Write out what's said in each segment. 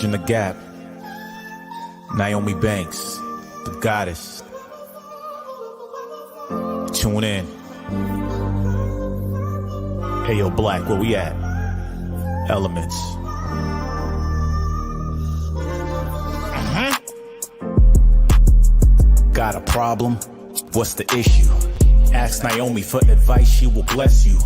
Bridging the gap. Nyomi Banks, the goddess. Tune in. Hey yo, Black, where we at? Elements. Got a problem? What's the issue? Ask Nyomi for advice, she will bless you.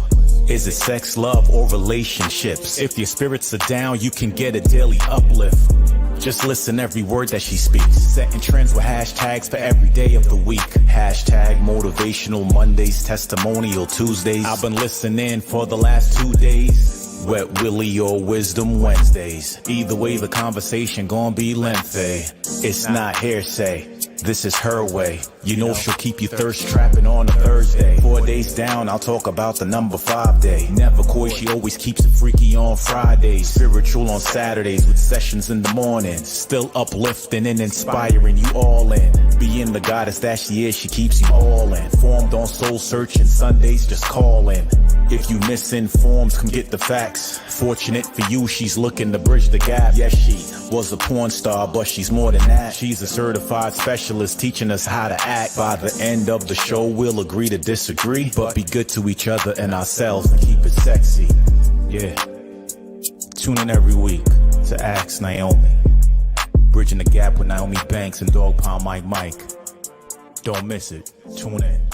Is it sex, love, or relationships? If your spirits are down, you can get a daily uplift. Just listen every word that she speaks. Setting trends with hashtags for every day of the week. Hashtag motivational Mondays, testimonial Tuesdays. I've been listening for the last 2 days. Wet Willie or Wisdom Wednesdays. Either way, the conversation gon' be lengthy. It's not hearsay. This is her way. You know she'll keep you thirst trapping on a Thursday. 4 days down, I'll talk about the number 5 day. Never coy, she always keeps it freaky on Fridays. Spiritual on Saturdays with sessions in the morning. Still uplifting and inspiring you all in. Being the goddess that she is, she keeps you all in. Formed on soul searching Sundays, just call in. If you misinformed, come get the facts. Fortunate for you, she's looking to bridge the gap. Yes, she was a porn star, but she's more than that. She's a certified specialist teaching us how to act. By the end of the show, we'll agree to disagree, but be good to each other and ourselves and keep it sexy. Yeah. Tune in every week to Ask Nyomi. Bridging the gap with Nyomi Banks and Dog Pound Mike. Don't miss it. Tune in.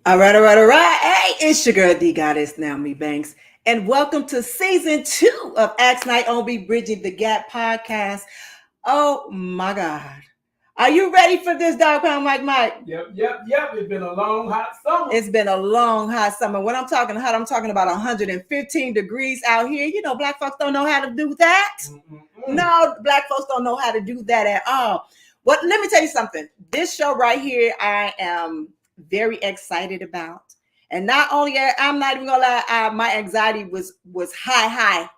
All right. Hey, it's your girl, the goddess, Nyomi Banks, and welcome to season 2 of Ask Nyomi Bridging the Gap podcast. Oh my God. Are you ready for this, Dog Pound Mike? Yep. It's been a long, hot summer. It's been a long, hot summer. When I'm talking hot, I'm talking about 115 degrees out here. You know, black folks don't know how to do that. No, black folks don't know how to do that at all. Well, let me tell you something. This show right here, I am very excited about. And not only, I'm not even gonna lie, my anxiety was high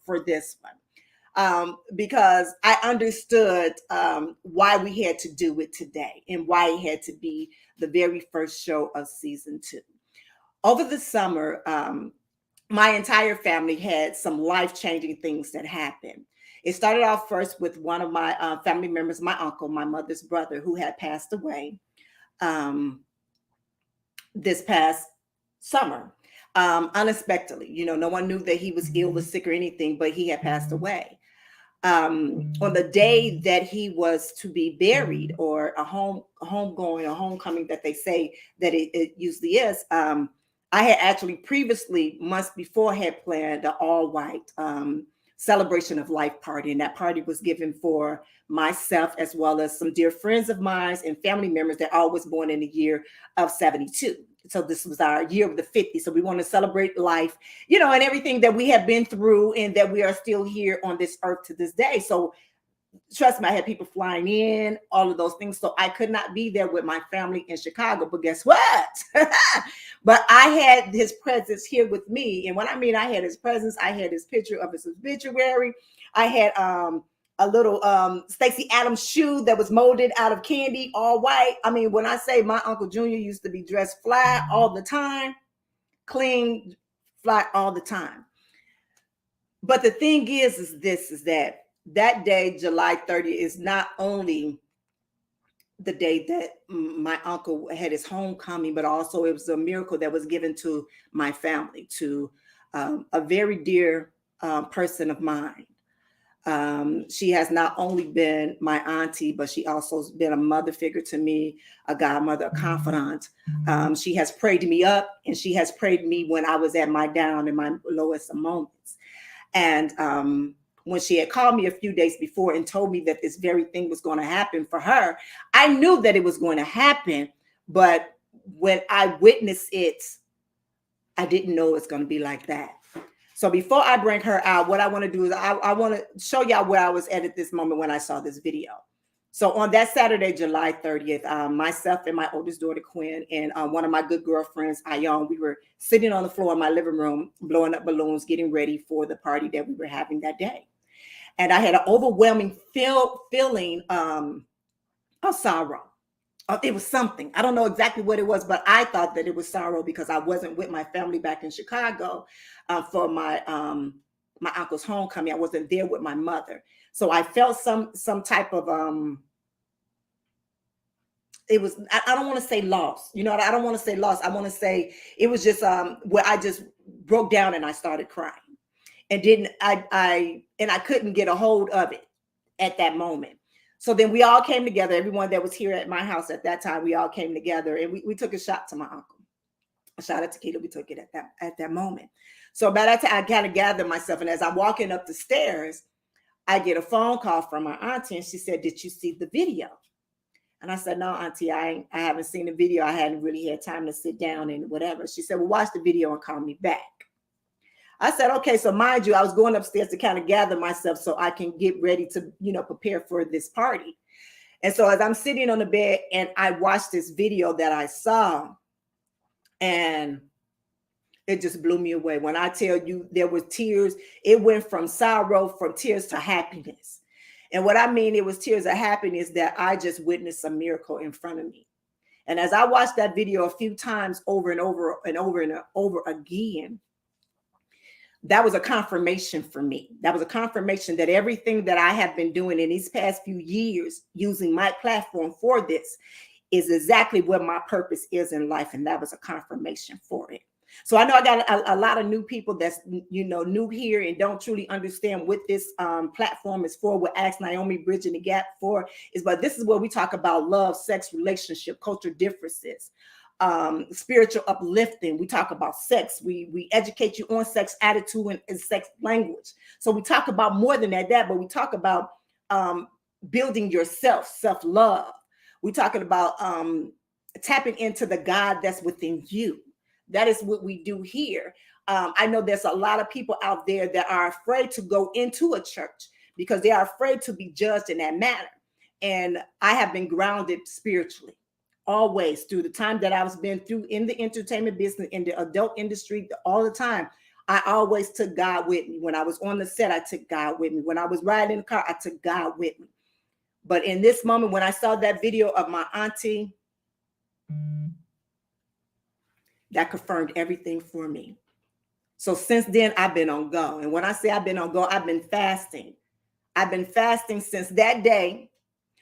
for this one. Because I understood why we had to do it today and why it had to be the very first show of season 2. Over the summer, my entire family had some life-changing things that happened. It started off first with one of my family members, my uncle, my mother's brother, who had passed away this past summer, unexpectedly. You know, no one knew that he was ill or sick or anything, but he had passed away. On the day that he was to be buried, or a homegoing or homecoming that they say that it usually is, I had actually previously, months before, had planned an all-white celebration of life party, and that party was given for myself as well as some dear friends of mine and family members that all was born in the year of 72. So this was our year of the 50. So we want to celebrate life, you know, and everything that we have been through and that we are still here on this earth to this day. So trust me, I had people flying in, all of those things. So I could not be there with my family in Chicago, but guess what? But I had his presence here with me. And when I mean I had his presence, I had his picture of his obituary. I had a little Stacey Adams shoe that was molded out of candy, all white. I mean, when I say my Uncle Junior used to be dressed fly all the time, clean, fly all the time. But the thing is that day, July 30th, is not only the day that my uncle had his homecoming, but also it was a miracle that was given to my family, to a very dear person of mine. She has not only been my auntie, but she also has been a mother figure to me, a godmother, a confidant. She has prayed me up, and she has prayed me when I was at my down and my lowest moments. And when she had called me a few days before and told me that this very thing was going to happen for her, I knew that it was going to happen. But when I witnessed it, I didn't know it's going to be like that. So before I bring her out, what I want to do is I want to show y'all where I was at this moment when I saw this video. So on that Saturday, July 30th, myself and my oldest daughter, Quinn, and one of my good girlfriends, Ayon, we were sitting on the floor in my living room, blowing up balloons, getting ready for the party that we were having that day. And I had an overwhelming feeling of sorrow, It was something. I don't know exactly what it was, but I thought that it was sorrow because I wasn't with my family back in Chicago for my uncle's homecoming. I wasn't there with my mother, so I felt some type of it was. I don't want to say loss. You know, I don't want to say loss. I want to say it was just where I just broke down and I started crying, and I couldn't get a hold of it at that moment. So then we all came together. Everyone that was here at my house at that time, we all came together and we took a shot to my uncle. A shot of tequila. We took it at that moment. So by that time, I kind of gathered myself. And as I'm walking up the stairs, I get a phone call from my auntie, and she said, "Did you see the video?" And I said, "No, auntie, I haven't seen the video. I hadn't really had time to sit down and whatever." She said, "Well, watch the video and call me back." I said, okay. So mind you, I was going upstairs to kind of gather myself so I can get ready to, prepare for this party. And so as I'm sitting on the bed and I watched this video that I saw, and it just blew me away. When I tell you there were tears, it went from sorrow, from tears to happiness. And what I mean, it was tears of happiness that I just witnessed a miracle in front of me. And as I watched that video a few times over and over and over and over again, that was a confirmation for me. That was a confirmation that everything that I have been doing in these past few years, using my platform for this, is exactly what my purpose is in life. And that was a confirmation for it. So I know I got a lot of new people that's, new here and don't truly understand what this platform is for, what Ask Nyomi Bridging the Gap for is. But this is where we talk about love, sex, relationship, culture differences, spiritual uplifting. We talk about sex. We educate you on sex attitude and sex language. So we talk about more than that, but we talk about building yourself, self-love. We're talking about tapping into the God that's within you. That is what we do here. I know there's a lot of people out there that are afraid to go into a church because they are afraid to be judged in that manner. And I have been grounded spiritually always through the time that I've been through in the entertainment business, in the adult industry, all the time. I always took God with me. When I was on the set, I took God with me. When I was riding in the car, I took God with me. But in this moment, when I saw that video of my auntie, that confirmed everything for me. So since then, I've been on go. And when I say I've been on go, I've been fasting. I've been fasting since that day.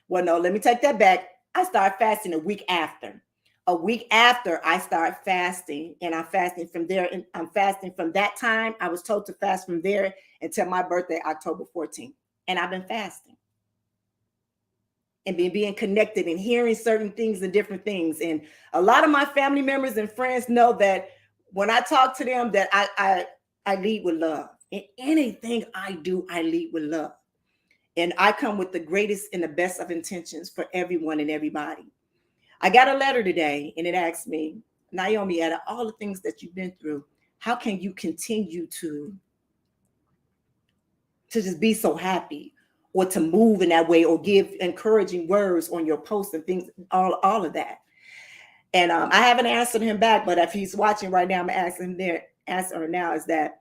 Well, no, let me take that back. I started fasting a week after. A week after I started fasting, and I'm fasting from there. And I'm fasting from that time. I was told to fast from there until my birthday, October 14th. And I've been fasting. And being connected and hearing certain things and different things. And a lot of my family members and friends know that when I talk to them, that I lead with love. In anything I do, I lead with love. And I come with the greatest and the best of intentions for everyone and everybody. I got a letter today, and it asked me, Nyomi, out of all the things that you've been through, how can you continue to just be so happy, or to move in that way, or give encouraging words on your posts and things, all of that. And I haven't answered him back, but if he's watching right now, I'm asking him there. Answer now is that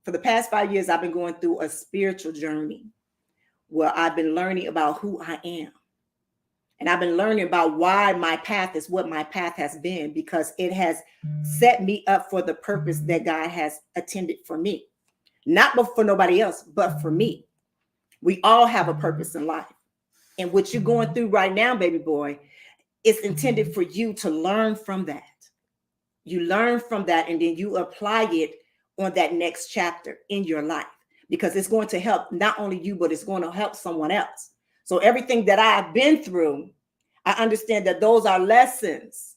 for the past 5 years, I've been going through a spiritual journey where I've been learning about who I am. And I've been learning about why my path is what my path has been, because it has set me up for the purpose that God has intended for me. Not for nobody else, but for me. We all have a purpose in life. And what you're going through right now, baby boy, it's intended for you to learn from that. You learn from that, and then you apply it on that next chapter in your life, because it's going to help not only you, but it's going to help someone else. So everything that I've been through, I understand that those are lessons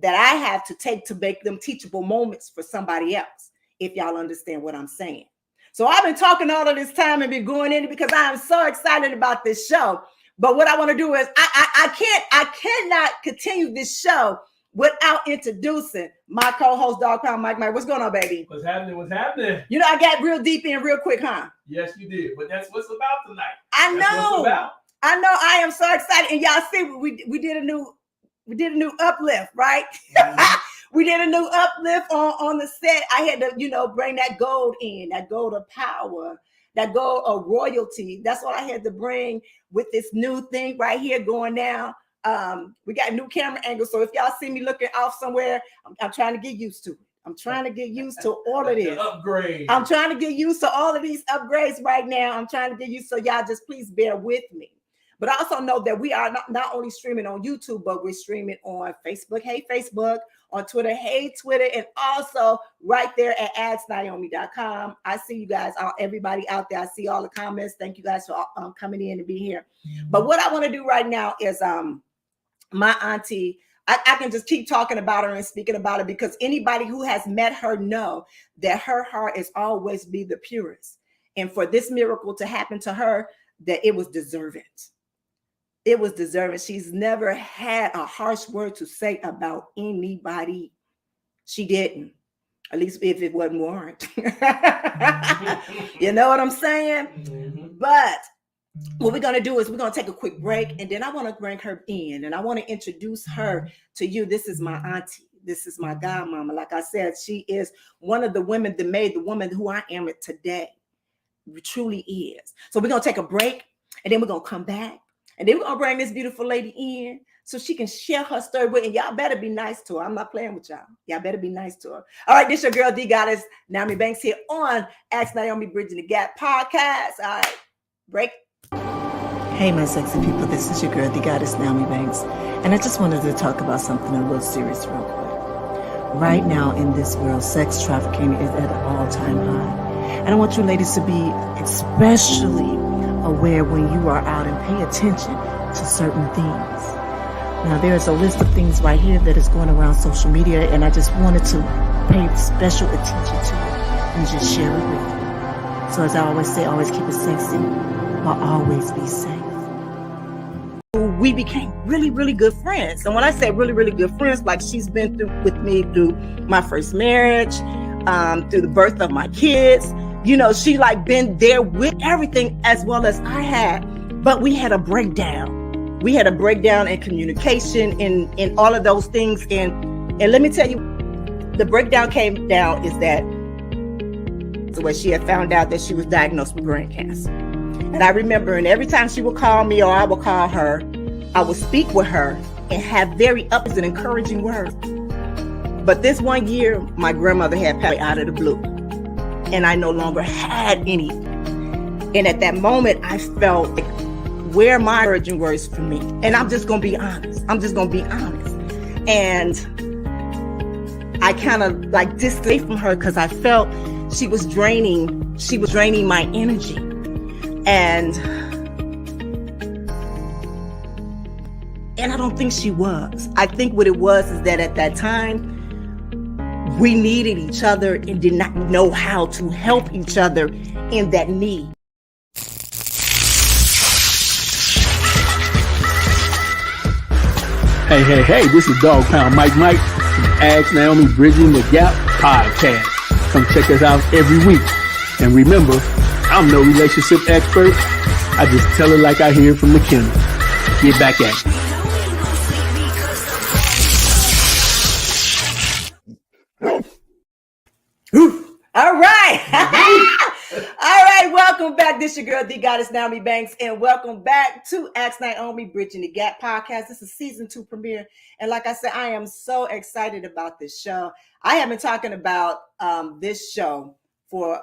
that I have to take to make them teachable moments for somebody else, if y'all understand what I'm saying. So I've been talking all of this time and been going in it because I am so excited about this show. But what I want to do is I cannot continue this show without introducing my co-host, Dog Pound Mike. What's going on, baby? What's happening? What's happening? You know, I got real deep in real quick, huh? Yes, you did. But that's what's about tonight. I know. That's what's about. I know. I am so excited. And y'all see, we did a new uplift, right? Mm-hmm. We did a new uplift on the set. I had to, bring that gold in, that gold of power, that gold of royalty. That's what I had to bring with this new thing right here going down. We got new camera angles. So if y'all see me looking off somewhere, I'm trying to get used to it. I'm trying to get used to all of this. Upgrade. I'm trying to get used to all of these upgrades right now. I'm trying to get used. So y'all just please bear with me. But I also know that we are not only streaming on YouTube, but we're streaming on Facebook. Hey, Facebook. On Twitter. Hey, Twitter. And also right there at AskNyomi.com. I see you guys, everybody out there. I see all the comments. Thank you guys for coming in and being here. But what I want to do right now is my auntie, I can just keep talking about her and speaking about it, because anybody who has met her know that her heart is always be the purest. And for this miracle to happen to her, that it was deserving. It was deserving. She's never had a harsh word to say about anybody. She didn't, at least if it wasn't warranted. You know what I'm saying? Mm-hmm. But what we're going to do is we're going to take a quick break, and then I want to bring her in, and I want to introduce her to you. This is my auntie. This is my godmama. Like I said, she is one of the women that made the woman who I am today. It truly is. So we're going to take a break, and then we're going to come back, and then we're going to bring this beautiful lady in so she can share her story with, and y'all better be nice to her. I'm not playing with y'all. Y'all better be nice to her. All right, this your girl, D Goddess, Nyomi Banks, here on Ask Nyomi Bridging the Gap podcast. All right, break. Hey, my sexy people, this is your girl, the Goddess, Nyomi Banks, and I just wanted to talk about something a little serious real quick. Right now in this world, sex trafficking is at an all-time high, and I want you ladies to be especially aware when you are out and pay attention to certain things. Now, there's a list of things right here that is going around social media, and I just wanted to pay special attention to it and just share it with you. So as I always say, always keep it sexy, but always be safe. We became really, really good friends. And when I say really, really good friends, like she's been through with me through my first marriage, through the birth of my kids. You know, she like been there with everything as well as I had. But we had a breakdown. We had a breakdown in communication in all of those things. And let me tell you, the breakdown came down is that the way she had found out that she was diagnosed with brain cancer. And I remember, and every time she would call me or I would call her, I would speak with her and have very ups and encouraging words. But this one year, my grandmother had passed out of the blue, and I no longer had any. And at that moment, I felt like, where are my encouraging words for me? And I'm just going to be honest. And I kind of like distanced from her because I felt she was draining my energy. And I don't think she was. I think what it was is that at that time, we needed each other and did not know how to help each other in that need. Hey, this is Dog Pound Mike from Ask Nyomi Bridging the Gap podcast. Come check us out every week. And remember, I'm no relationship expert. I just tell it like I hear it from the kennel. Get back at it. All right. All right. Welcome back. This is your girl, the Goddess, Nyomi Banks, and welcome back to Ask Nyomi Bridging the Gap podcast. This is season 2 premiere. And like I said, I am so excited about this show. I have been talking about this show for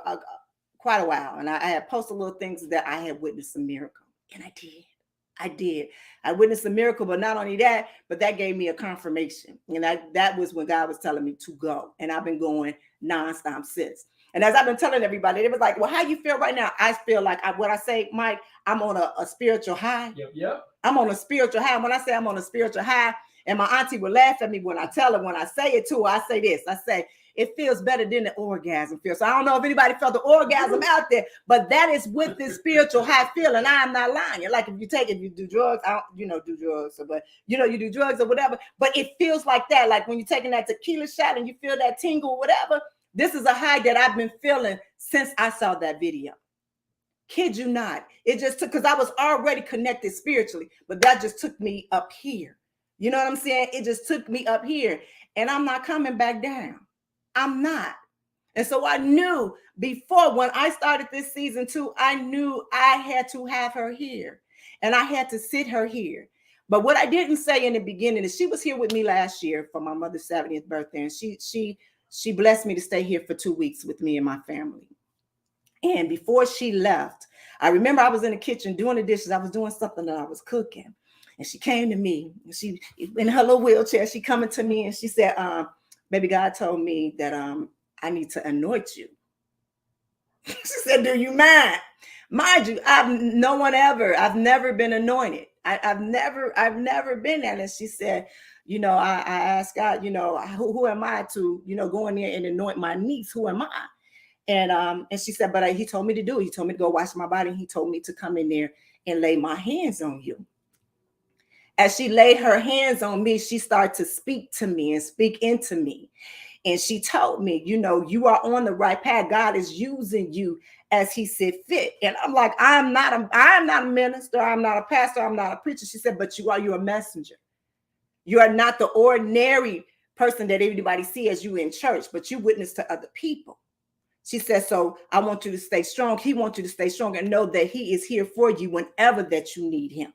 quite a while. And I had posted little things that I had witnessed a miracle. And I did. I witnessed a miracle, but not only that, but that gave me a confirmation. And that was when God was telling me to go. And I've been going nonstop since. And as I've been telling everybody, it was like, well, how you feel right now? I feel like what I say, Mike, I'm on a spiritual high. Yep. I'm on a spiritual high. And when I say I'm on a spiritual high, and my auntie would laugh at me when I tell her, when I say it to her, I say this. I say, it feels better than the orgasm feels. So I don't know if anybody felt the orgasm out there, but that is with this spiritual high feeling. I am not lying. Like if you do drugs, I don't, do drugs, but you do drugs or whatever, but it feels like that. Like when you're taking that tequila shot and you feel that tingle or whatever, this is a high that I've been feeling since I saw that video. Kid you not. It just took, because I was already connected spiritually, but that just took me up here. You know what I'm saying? It just took me up here, and I'm not coming back down. I'm not. And so I knew before, when I started this season 2, I knew I had to have her here and I had to sit her here. But what I didn't say in the beginning is she was here with me last year for my mother's 70th birthday, and she blessed me to stay here for 2 weeks with me and my family. And before she left, I remember I was in the kitchen doing the dishes. I was doing something that I was cooking, and she came to me. And she, in her little wheelchair, she coming to me and she said, "Baby, God told me that I need to anoint you." She said, "Do you mind?" Mind you, I've never been anointed. I've never been that. And she said, I asked God, who am I to, go in there and anoint my niece? Who am I? And she said, but he told me to do it. He told me to go wash my body. He told me to come in there and lay my hands on you. As she laid her hands on me, she started to speak to me and speak into me. And she told me, you are on the right path. God is using you as he said fit. And I'm like, I'm not a minister. I'm not a pastor. I'm not a preacher. She said, but you're a messenger. You are not the ordinary person that everybody sees as you in church, but you witness to other people. She said, so I want you to stay strong. He wants you to stay strong and know that he is here for you whenever that you need him.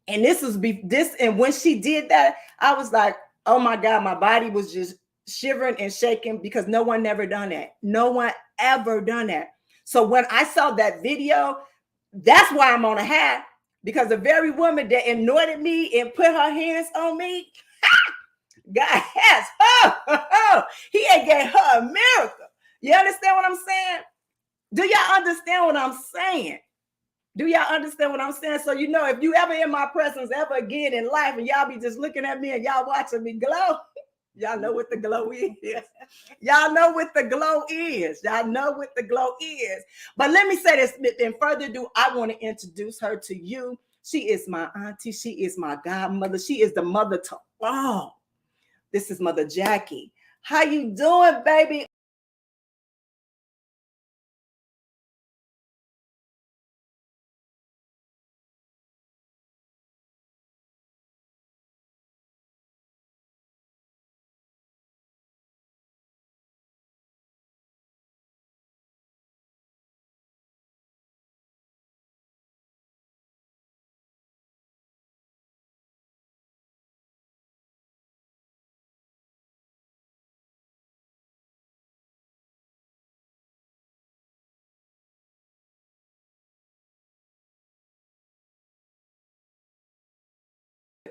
And and when she did that, I was like, oh my God, my body was just shivering and shaking because no one ever done that. No one ever done that. So when I saw that video, that's why I'm on a hat, because the very woman that anointed me and put her hands on me, God has her. He ain't gave her a miracle. You understand what I'm saying? Do y'all understand what I'm saying? Do y'all understand what I'm saying? So, if you ever in my presence ever again in life and y'all be just looking at me and y'all watching me glow, y'all know what the glow is. Y'all know what the glow is. Y'all know what the glow is. But let me say this, in further ado, I want to introduce her to you. She is my auntie. She is my godmother. She is the mother to all. This is Mother Jackie. How you doing, baby?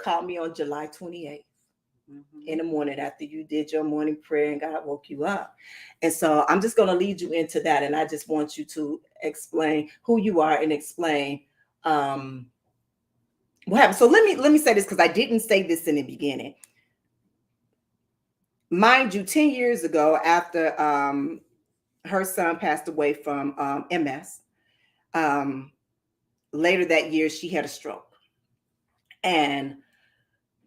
Called me on July 28th in the morning after you did your morning prayer and God woke you up. And so I'm just going to lead you into that. And I just want you to explain who you are and explain what happened. So let me say this, because I didn't say this in the beginning. Mind you, 10 years ago, after her son passed away from MS, later that year, she had a stroke. And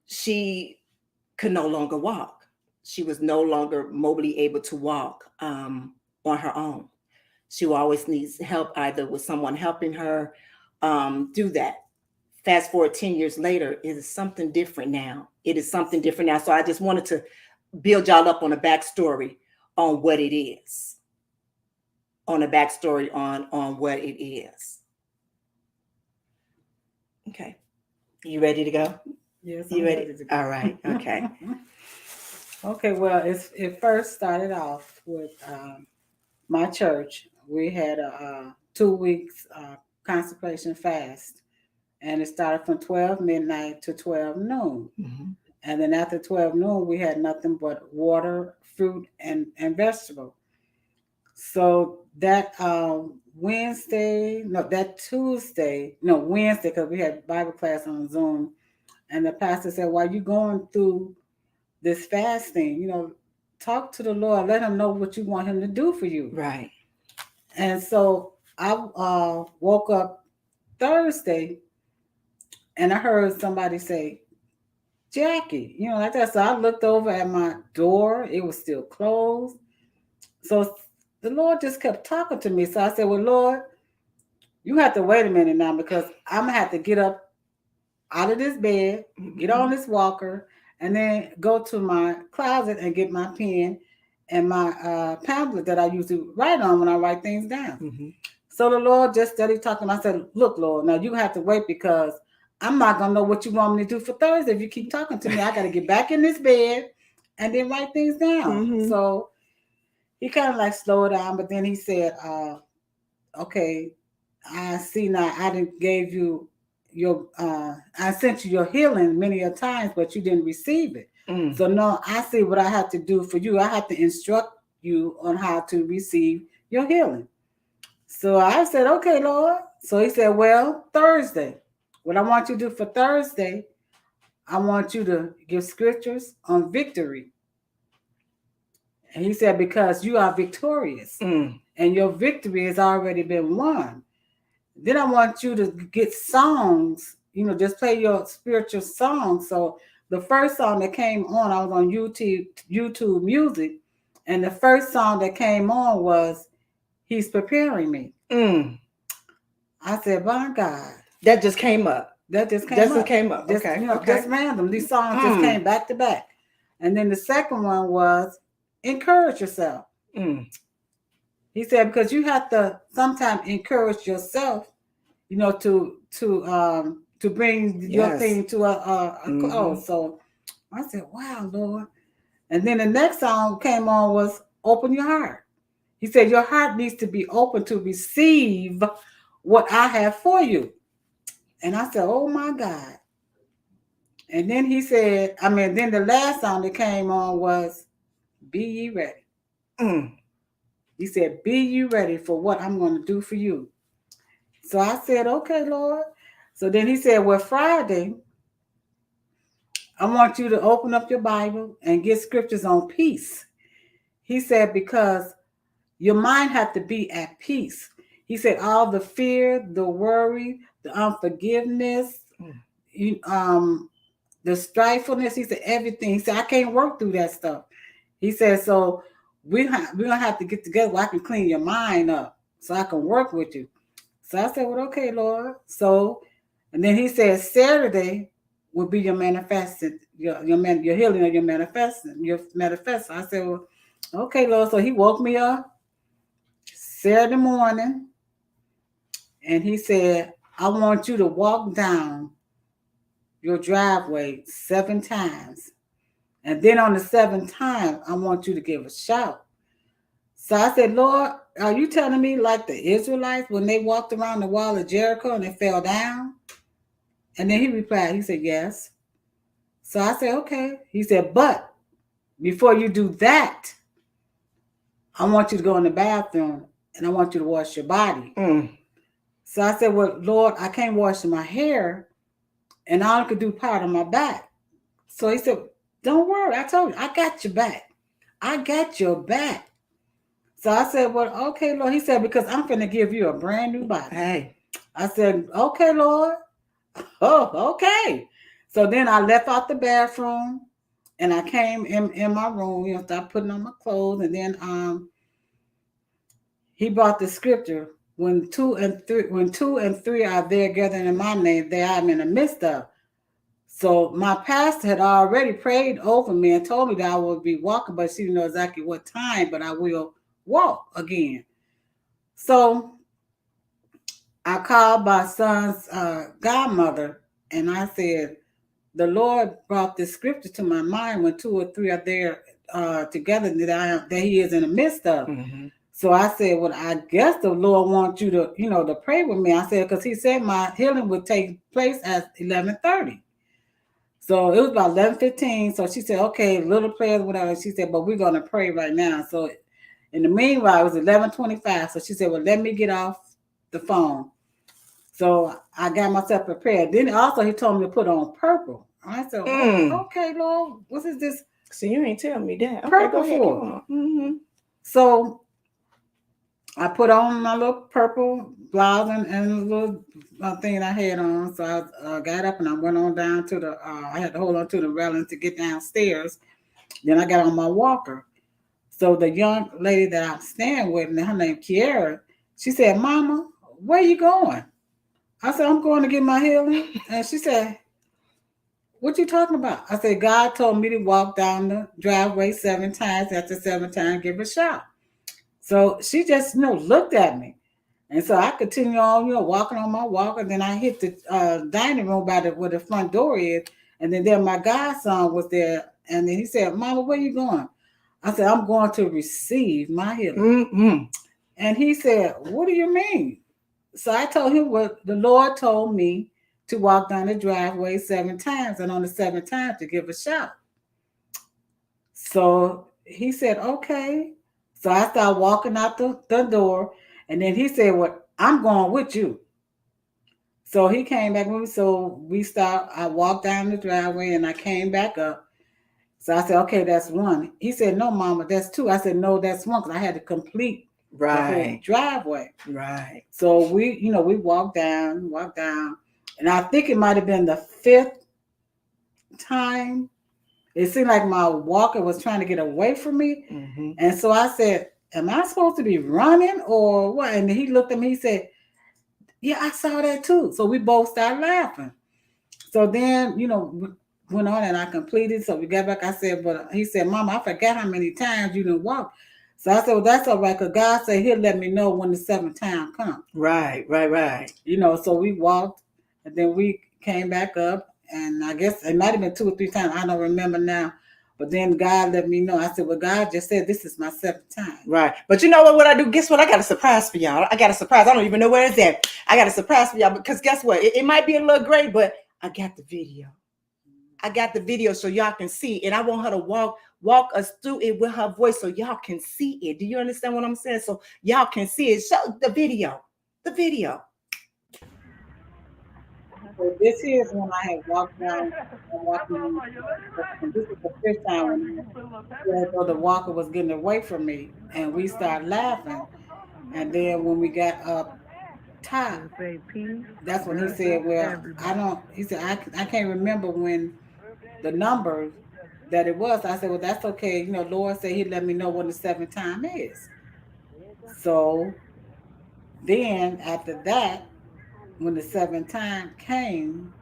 she could no longer walk. She was no longer mobily able to walk on her own. She always needs help, either with someone helping her do that. Fast forward 10 years later, it is something different now. It is something different now. So I just wanted to build y'all up on a backstory on what it is. On a backstory on what it is. Okay. You ready to go? Yes, You I'm ready? ready to go. All right. Okay. Okay, well, it first started off with my church. We had a 2 weeks consecration fast, and it started from 12 midnight to 12 noon. Mm-hmm. And then after 12 noon, we had nothing but water, fruit, and vegetable. So that Wednesday, because we had Bible class on Zoom, and the pastor said, while you're going through this fasting, talk to the Lord, let him know what you want him to do for you. Right. And so I woke up Thursday and I heard somebody say, Jackie, like that. So I looked over at my door. It was still closed. So the Lord just kept talking to me. So I said, well, Lord, you have to wait a minute now, because I'm going to have to get up out of this bed, get on this walker, and then go to my closet and get my pen and my pamphlet that I used to write on when I write things down. Mm-hmm. So the Lord just started talking. I said, look, Lord, now you have to wait, because I'm not gonna know what you want me to do for Thursday if you keep talking to me. I got to get back in this bed and then write things down. Mhm. So he kind of like slowed down, but then he said, okay, I see now I didn't gave you your I sent you your healing many a times, but you didn't receive it. Mm. So no, I see what I have to do for you. I have to instruct you on how to receive your healing. So I said, okay, Lord. So he said, well, Thursday. What I want you to do for Thursday, I want you to give scriptures on victory. And he said, because you are victorious Mm. and your victory has already been won. Then I want you to get songs, just play your spiritual songs. So the first song that came on, I was on YouTube Music, and the first song that came on was He's Preparing Me. Mm. I said, my God. That just came up. That just came up. Just, okay. Just random. These songs just came back to back. And then the second one was Encourage Yourself. Mm. He said, because you have to sometimes encourage yourself, to bring your thing to a close. So I said, wow, Lord. And then the next song came on was Open Your Heart. He said, your heart needs to be open to receive what I have for you. And I said, oh my God. And then he said, then the last song that came on was Be Ye Ready. Mm. He said, be you ready for what I'm going to do for you. So I said, okay, Lord. So then he said, well, Friday, I want you to open up your Bible and get scriptures on peace. He said, because your mind had to be at peace. He said, all the fear, the worry, the unforgiveness, the strifefulness, he said, everything. He said, I can't work through that stuff. He said, so we're going to have to get together where I can clean your mind up so I can work with you. So I said, well, okay, Lord. So, and then he said, Saturday will be your manifesting, your healing or your manifesting. I said, well, okay, Lord. So he woke me up Saturday morning and he said, I want you to walk down your driveway 7 times. And then on the 7th time, I want you to give a shout. So I said, Lord, are you telling me like the Israelites when they walked around the wall of Jericho and they fell down? And then he replied, he said, yes. So I said, okay. He said, but before you do that, I want you to go in the bathroom and I want you to wash your body. Mm. So I said, well, Lord, I can't wash my hair and all I could do part of my back. So he said, don't worry. I told you, I got your back. I got your back. So I said, well, okay, Lord. He said, because I'm going to give you a brand new body. Hey. I said, okay, Lord. Oh, okay. So then I left out the bathroom and I came in my room, started putting on my clothes. And then he brought the scripture, when two and three are there gathering in my name, there I am in the midst of. So my pastor had already prayed over me and told me that I would be walking, but she didn't know exactly what time, but I will walk again. So I called my son's godmother and I said, the Lord brought this scripture to my mind when 2 or 3 are there together that he is in the midst of. Mm-hmm. So I said, well, I guess the Lord wants you to, to pray with me. I said, because he said my healing would take place at 11:30. So it was about 11:15. So she said, okay, little prayers, whatever. She said, but we're going to pray right now. So in the meanwhile, it was 11:25. So she said, well, let me get off the phone. So I got myself prepared. Then also he told me to put on purple. I said, okay, Lord, what is this? So you ain't tell me that. Purple okay, for. Mm-hmm. So I put on my little purple blouse and a little thing I had on. So I got up and I went on down to I had to hold on to the railing to get downstairs. Then I got on my walker. So the young lady that I'm staying with, and her name Kiara, she said, Mama, where you going? I said, I'm going to get my healing. And she said, what you talking about? I said, God told me to walk down the driveway 7 times. After 7 times, give a shout. So she just, looked at me. And so I continue on, walking on my walker. Then I hit the dining room by where the front door is. And then my godson was there. And then he said, Mama, where you going? I said, I'm going to receive my healing. Mm-hmm. And he said, what do you mean? So I told him what the Lord told me to walk down the driveway 7 times. And on the 7th time to give a shout. So he said, okay. So I started walking out the door. And then he said, well, I'm going with you. So he came back with me. So I walked down the driveway and I came back up. So I said, okay, that's 1. He said, no, Mama, that's 2. I said, no, that's 1, because I had to complete the whole driveway. Right. So we walked down. And I think it might have been the 5th time. It seemed like my walker was trying to get away from me. Mm-hmm. And so I said, am I supposed to be running or what? And he looked at me, he said, yeah, I saw that too. So we both started laughing. So then, we went on and I completed. So we got back. I said, but he said, Mama, I forgot how many times you didn't walk. So I said, well, that's all right, because God said he'll let me know when the 7th time comes. Right. So we walked, and then we came back up. And I guess it might have been 2 or 3 times. I don't remember now. But then God let me know. I said, well, God just said this is my 7th time. Right. But you know what I do? Guess what? I got a surprise for y'all. I got a surprise. I don't even know where it's at. I got a surprise for y'all because guess what? It might be a little gray, but I got the video. So y'all can see. And I want her to walk us through it with her voice so y'all can see it. Do you understand what I'm saying? So y'all can see it. Show the video. So this is when I had walked down. This is the 5th time when the walker was getting away from me, and we started laughing. And then when we got up top, that's when he said, "Well, I don't." He said, "I can't remember when the number that it was." I said, "Well, that's okay. Lord said He'd let me know when the 7th time is." So then after that, when the 7th time came,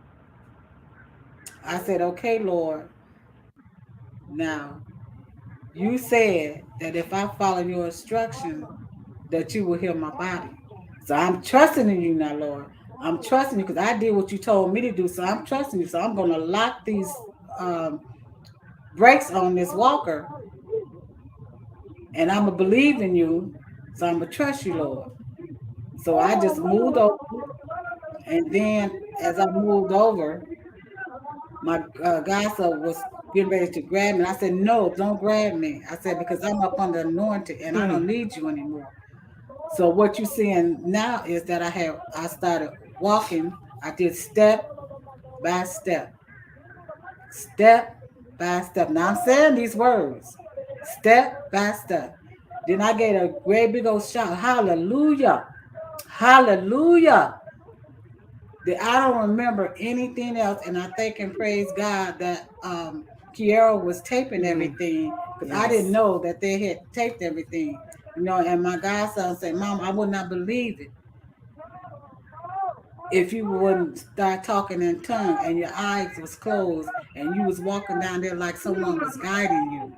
I said, okay, Lord, now you said that if I follow your instruction, that you will heal my body. So I'm trusting in you now, Lord. I'm trusting you because I did what you told me to do. So I'm trusting you. So I'm going to lock these brakes on this walker. And I'm going to believe in you. So I'm going to trust you, Lord. So I just moved over. And then as I moved over, my godson was getting ready to grab me. And I said, no, don't grab me. I said, because I'm up under anointing and I don't need you anymore. So what you're seeing now is that I started walking. I did step by step. Now I'm saying these words, step by step. Then I gave a great big old shout, hallelujah, hallelujah. I don't remember anything else, and I thank and praise God that Kiara was taping everything, because I didn't know that they had taped everything, and my godson said, Mom, I would not believe it if you wouldn't start talking in tongue and your eyes was closed and you was walking down there like someone was guiding you.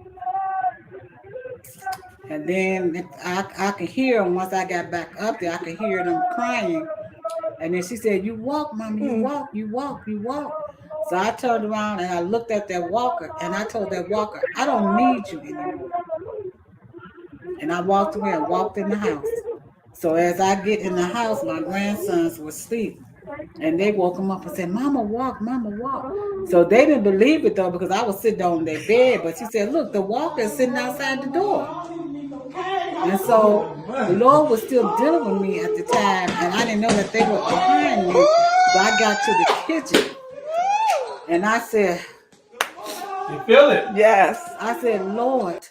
And then I could hear them once I got back up there, I could hear them crying. And then she said, you walk, Mama, you walk. So I turned around and I looked at that walker and I told that walker, I don't need you anymore. And I walked away and walked in the house. So as I get in the house, my grandsons were asleep. And they woke them up and said, Mama, walk. So they didn't believe it, though, because I was sitting on their bed. But she said, look, the walker is sitting outside the door. And so the Lord was still dealing with me at the time, and I didn't know that they were behind me. So I got to the kitchen, and I said, you feel it? Yes. I said, Lord,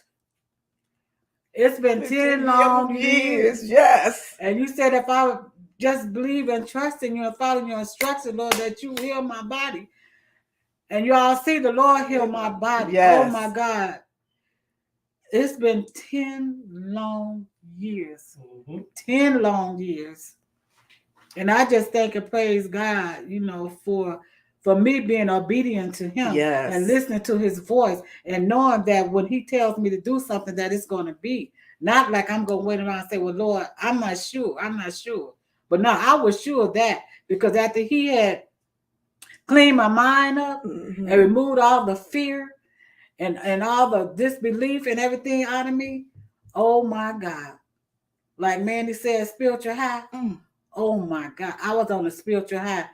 it's been 10 long years. Yes. And you said if I would just believe and trust in you and follow your instructions, Lord, that you heal my body. And you all see the Lord heal my body. Yes. Oh, my God. It's been 10 long years. 10 long years. And I just thank and praise God, for me being obedient to Him. Yes. And listening to His voice and knowing that when He tells me to do something, that it's going to be. Not like I'm going to wait around and say, well, Lord, I'm not sure. But no, I was sure of that, because after he had cleaned my mind up and removed all the fear and all the disbelief and everything out of me, oh my God. Like Mandy said, spiritual high. Oh my God. I was on a spiritual high.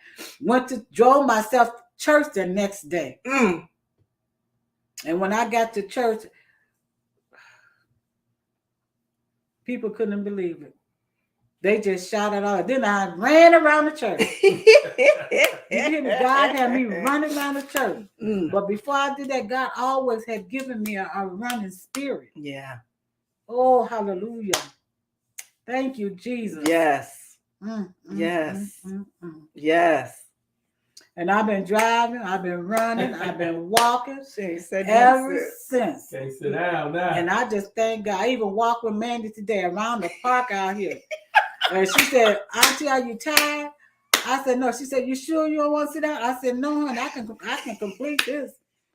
Drove myself to church the next day. And when I got to church, people couldn't believe it. They just shouted out. Then I ran around the church. God had me running around the church. But before I did that, God always had given me a running spirit. Yeah. Oh, hallelujah. Thank you, Jesus. Yes. Yes. And I've been driving, I've been running, I've been walking Since. Can't sit down now. And I just thank God. I even walked with Mandy today around the park out here. And she said, Auntie, are you tired? I said, no. She said, you sure you don't want to sit down? I said, no, honey, I can complete this.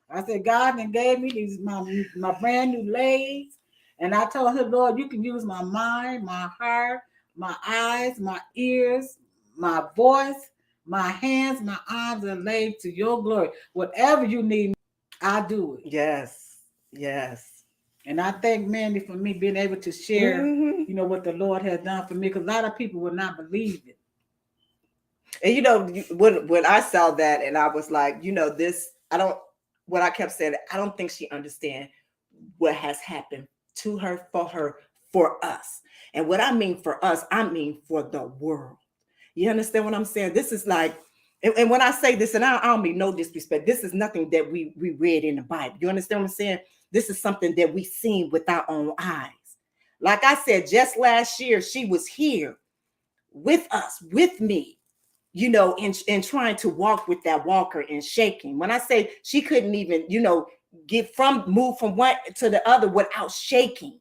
I said, God then gave me these my brand new legs. And I told her, Lord, you can use my mind, my heart, my eyes, my ears, my voice, my hands, my arms, and legs to your glory. Whatever you need, I'll do it. Yes. Yes. And I thank Mandy for me being able to share, you know, what the Lord has done for me, because a lot of people would not believe it. And you know, when I saw that, and I was like, you know, what I kept saying, I don't think she understands what has happened to her, for us. And what I mean for us, I mean for the world. You understand what I'm saying? This is like, and when I say this, and I don't mean no disrespect, this is nothing that we read in the Bible. You understand what I'm saying? This is something that we've seen with our own eyes. Like I said, just last year, she was here with us, with me, you know, in trying to walk with that walker and shaking. When I say she couldn't even, you know, move from one to the other without shaking,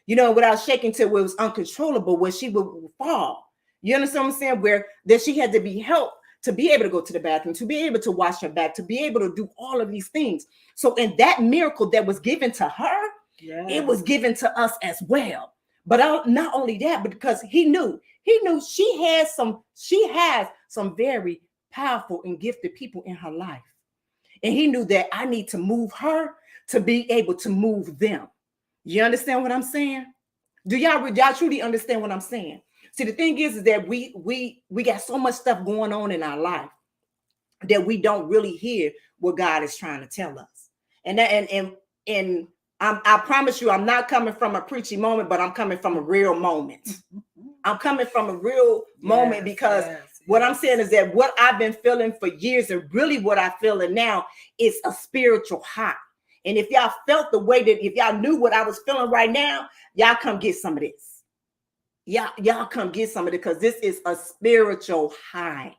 you know, without shaking till it was uncontrollable, where she would fall. You understand what I'm saying? Where that she had to be helped to be able to go to the bathroom, to be able to wash her back, to be able to do all of these things. So in that miracle that was given to her, it was given to us as well. But not only that, but because he knew she has some very powerful and gifted people in her life. And he knew that I need to move her to be able to move them. You understand what I'm saying? Do y'all truly understand what I'm saying? See, the thing is that we got so much stuff going on in our life that we don't really hear what God is trying to tell us. And I promise you, I'm not coming from a preachy moment, but I'm coming from a real moment. I'm coming from a real moment, because what I'm saying is that what I've been feeling for years, and really what I'm feeling now, is a spiritual high. And if y'all felt the way that, if y'all knew what I was feeling right now, y'all come get some of this. Y'all come get some of it, because this is a spiritual high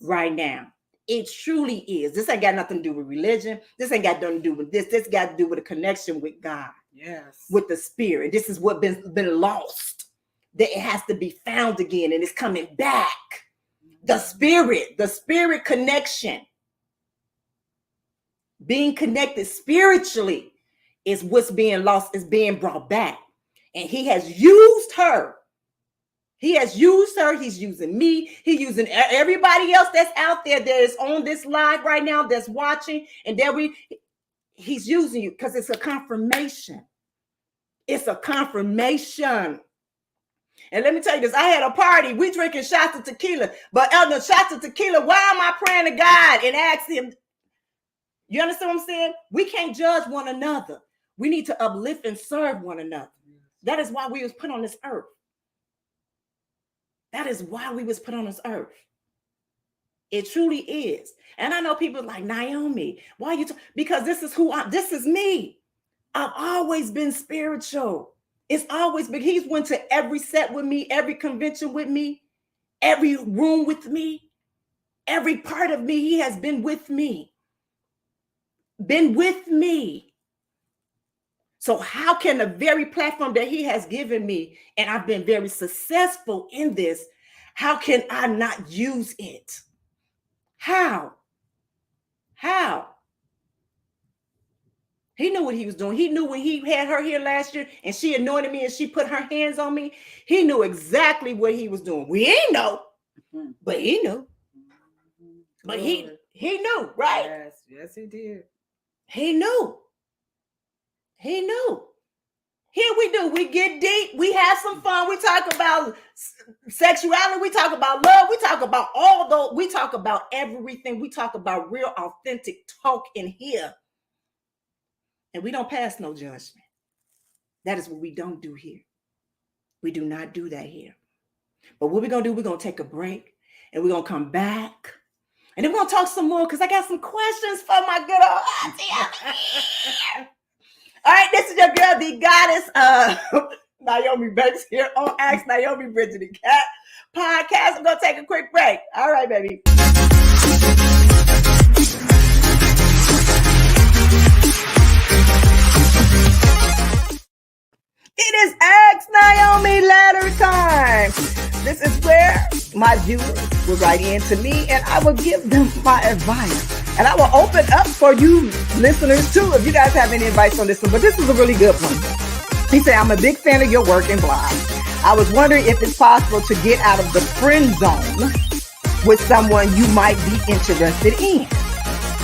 right now. It truly is. This ain't got nothing to do with religion. This ain't got nothing to do with this. This got to do with a connection with God. Yes. With the spirit. This is what been lost. That it has to be found again, and it's coming back. The spirit connection. Being connected spiritually is what's being lost, is being brought back. And he has used her. He has used her. He's using me. He's using everybody else that's out there that is on this live right now, that's watching. And he's using you, because it's a confirmation. It's a confirmation. And let me tell you this. I had a party. We drinking shots of tequila. But the shots of tequila, why am I praying to God and ask him? You understand what I'm saying? We can't judge one another. We need to uplift and serve one another. That is why we was put on this earth. That is why we was put on this earth. It truly is. And I know people like, Nyomi, why are you because this is this is me. I've always been spiritual. It's always been. He's went to every set with me, every convention with me, every room with me, every part of me. He has been with me. Been with me. So how can the very platform that he has given me, and I've been very successful in this, how can I not use it? How? He knew what he was doing. He knew when he had her here last year and she anointed me and she put her hands on me. He knew exactly what he was doing. We ain't know, but he knew. But he knew, right? Yes, he did. He knew. He knew. Here we do. We get deep. We have some fun. We talk about sexuality. We talk about love. We talk about all those. We talk about everything. We talk about real, authentic talk in here. And we don't pass no judgment. That is what we don't do here. We do not do that here. But what we're going to do, we're going to take a break and we're going to come back. And then we're going to talk some more because I got some questions for my good old auntie. All right, this is your girl, the goddess, Nyomi Banks here on Ask Nyomi, Bridging the Gap podcast. I'm going to take a quick break. All right, baby. It is Ask Nyomi letter time. This is where my viewers will write in to me and I will give them my advice. And I will open up for you listeners too if you guys have any advice on this one. But this is a really good one. He said, I'm a big fan of your work and blog. I was wondering if it's possible to get out of the friend zone with someone you might be interested in.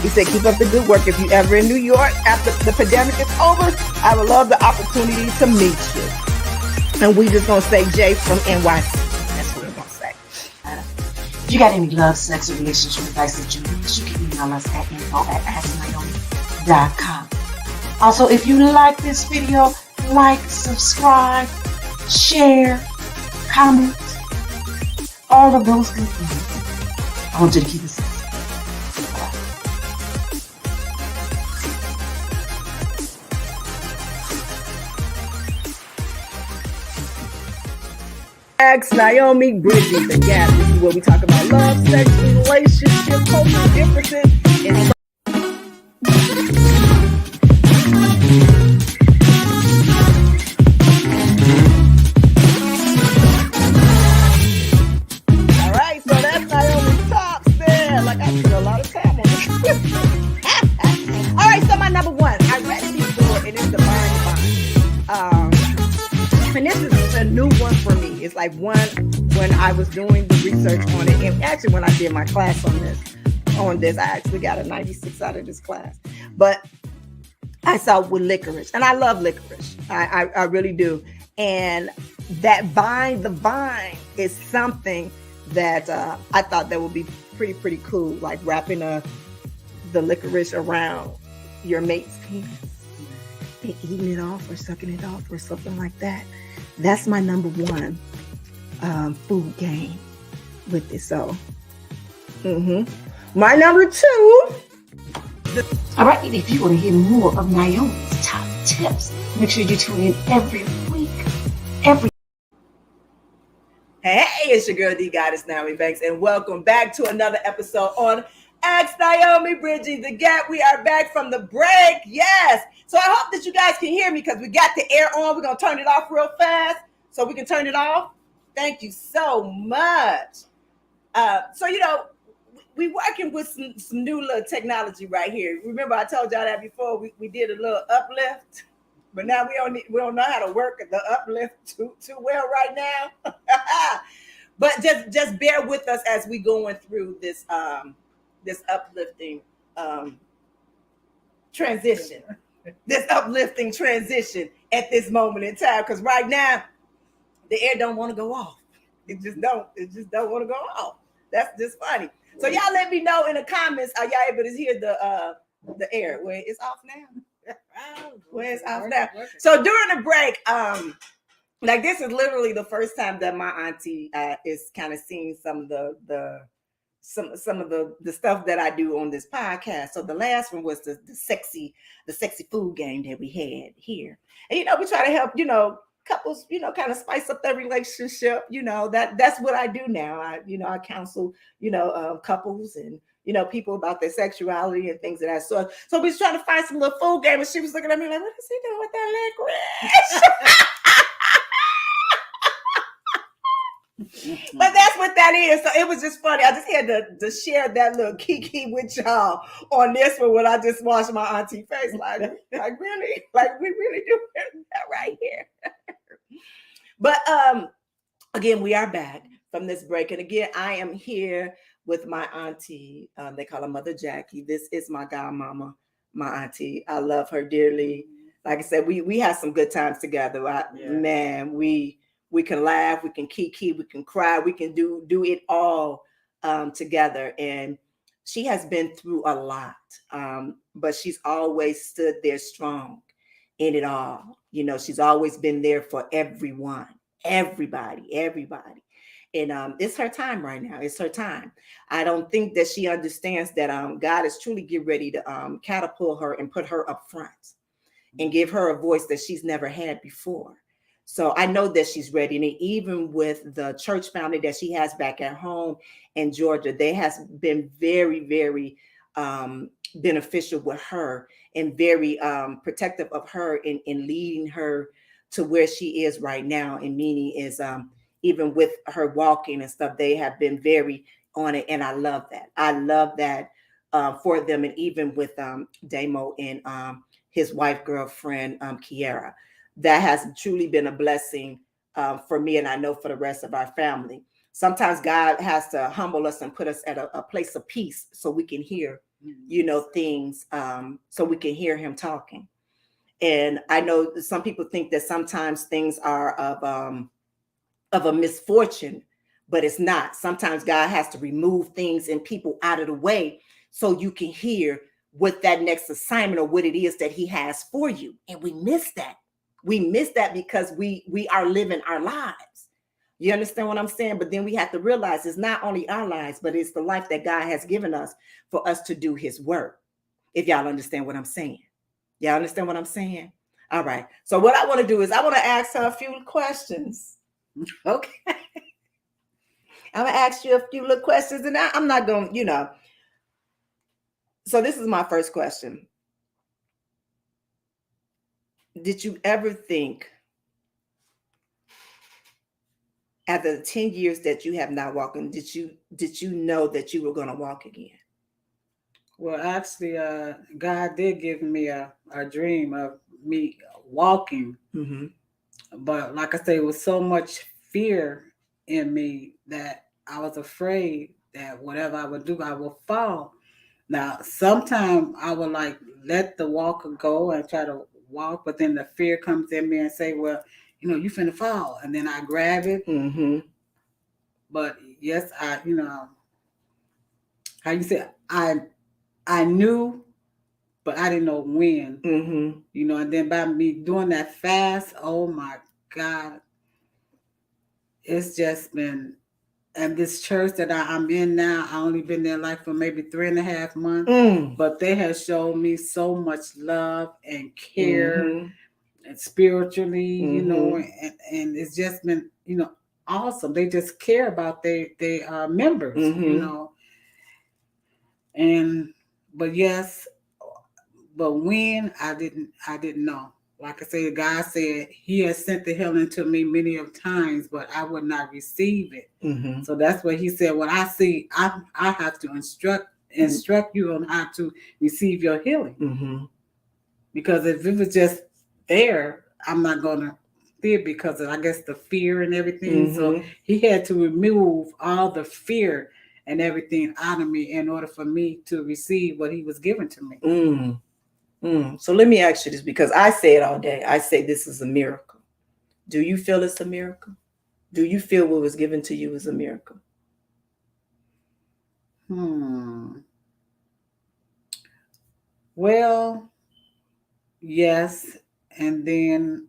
He said, keep up the good work. If you ever in New York after the pandemic is over, I would love the opportunity to meet you. And we just going to say Jay from NYC. That's what we're going to say. If you got any love, sex, or relationship advice that you need, you can email us at info@asknyomi.com. Also, if you like this video, like, subscribe, share, comment, all of those good things. I want you to keep it simple. Ask Nyomi, Bridging the Gap. This is where we talk about love, sex, relationships, cultural differences, and all right, so that's Nyomi Talks there. Like I spent a lot of time on this. All right, so my number one, I read it before, and it's the mind. And this is a new one for me. It's like one when I was doing the research on it, and actually when I did my class on this, I actually got a 96 out of this class. But I saw with licorice, and I love licorice. I really do. And that the vine is something that I thought that would be pretty cool, like wrapping the licorice around your mate's penis and eating it off or sucking it off or something like that. That's my number one food game with it. So, my number two. All right, if you want to hear more of Nyomi's top tips, make sure you tune in every week. Hey, it's your girl, the goddess Nyomi Banks, and welcome back to another episode on Ask Nyomi, Bridging the Gap. We are back from the break. Yes. So I hope that you guys can hear me because we got the air on. We're going to turn it off real fast so we can turn it off. Thank you so much. So, we working with some new little technology right here. Remember I told y'all that before we did a little uplift, but now we don't know how to work the uplift too well right now. But just bear with us as we going through this uplifting transition. This uplifting transition at this moment in time, because right now the air don't want to go off. It just don't want to go off. That's just funny. So y'all let me know in the comments, are y'all able to hear the air where it's off now? Where it's off now. So during the break, like this is literally the first time that my auntie is kind of seeing some of the stuff that I do on this podcast. So the last one was the sexy food game that we had here. And we try to help, couples, kind of spice up their relationship. That's what I do now. I counsel, couples and people about their sexuality and things of that sort. So we was trying to find some little food game, and she was looking at me like, what is he doing with that licorice? But that's what that is. So it was just funny. I just had to share that little kiki with y'all on this one when I just watched my auntie face. Like really? Like we really doing that right here. But again, we are back from this break. And again, I am here with my auntie. They call her Mother Jackie. This is my godmama, my auntie. I love her dearly. Like I said, we had some good times together. Man, we can laugh, we can kiki, we can cry, we can do it all together. And she has been through a lot, but she's always stood there strong in it all. You know, she's always been there for everyone, everybody. And it's her time right now. It's her time. I don't think that she understands that God is truly getting ready to catapult her and put her up front and give her a voice that she's never had before. So I know that she's ready. And even with the church family that she has back at home in Georgia, they has been very, very beneficial with her and very protective of her in leading her to where she is right now. And meaning is even with her walking and stuff, they have been very on it. And I love that. I love that for them. And even with Damo and his wife, girlfriend, Kiara, that has truly been a blessing for me. And I know for the rest of our family. Sometimes God has to humble us and put us at a place of peace so we can hear, you know, things, so we can hear him talking. And I know some people think that sometimes things are of a misfortune, but it's not. Sometimes God has to remove things and people out of the way so you can hear what that next assignment or what it is that he has for you. And we miss that. We miss that because we are living our lives. You understand what I'm saying? But then we have to realize it's not only our lives, but it's the life that God has given us for us to do his work. If y'all understand what I'm saying. Y'all understand what I'm saying? All right. So what I want to do is I want to ask her a few questions. Okay. I'm going to ask you a few little questions and I'm not going to, you know. So this is my first question. Did you ever think after the 10 years that you have not walking, did you know that you were going to walk again? Well, actually, God did give me a dream of me walking. Mm-hmm. But like I say, it was so much fear in me that I was afraid that whatever I would do, I would fall. Now, sometimes I would like let the walker go and try to walk, but then the fear comes in me and say, well, you know, you finna fall. And then I grab it. Mm-hmm. But yes, you know, how you say, I knew, but I didn't know when. Mm-hmm. You know, and then by me doing that fast, oh my God, it's just been. And this church that I'm in now, I only been there like for maybe 3.5 months, but they have shown me so much love and care and spiritually, you know, and it's just been, you know, awesome. They just care about their members, you know. But yes, but when I didn't know. Like I said, God said he has sent the healing to me many of times, but I would not receive it. Mm-hmm. So that's what he said. When I see, I have to instruct you on how to receive your healing. Mm-hmm. Because if it was just there, I'm not going to see it because of, I guess, the fear and everything. Mm-hmm. So he had to remove all the fear and everything out of me in order for me to receive what he was giving to me. Mm. So let me ask you this, because I say it all day. I say this is a miracle. Do you feel it's a miracle? Do you feel what was given to you is a miracle? Well, yes. And then